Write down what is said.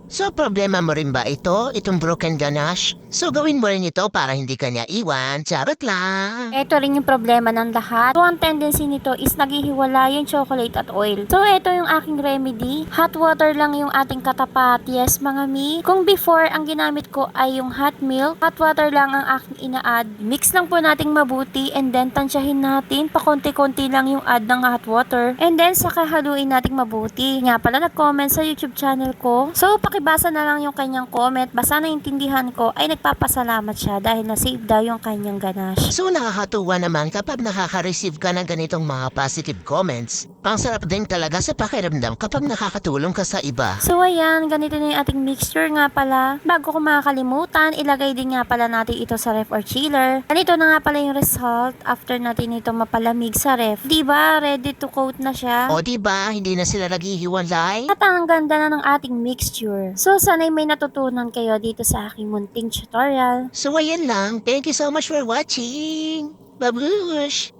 So, problema mo rin ba ito? Itong broken ganache? So, gawin mo rin ito para hindi ka niya iwan. Charot lang. Ito rin yung problema ng lahat. So, ang tendency nito is naghihiwala yung chocolate at oil. So, ito yung aking remedy. Hot water lang yung ating katapat. Yes, mga mi. Kung before, ang ginamit ko ay yung hot milk, hot water lang ang aking ina-add. Mix lang po nating mabuti and then tansyahin natin. Pakonti-konti lang yung add ng hot water. And then, saka haluin nating mabuti. Nga pala, nag-comment sa YouTube channel ko. So, pakibasa na lang yung kanyang comment. Basta naintindihan ko ay nagpapasalamat siya dahil na-save daw yung kanyang ganache. So, nakakatuwa naman kapag nakaka-receive ka ng ganitong mga positive comments. Ang sarap din talaga sa pakiramdam kapag nakakatulong ka sa iba. So ayan, ganito na yung ating mixture nga pala. Bago ko makakalimutan, ilagay din nga pala natin ito sa ref or chiller. Ganito na nga pala yung result after natin ito mapalamig sa ref. Diba? Ready to coat na siya. O diba, hindi na sila naghihiwalay? At ang ganda na ng ating mixture. So sana'y may natutunan kayo dito sa aking munting tutorial. So, ayan lang. Thank you so much for watching. Babush!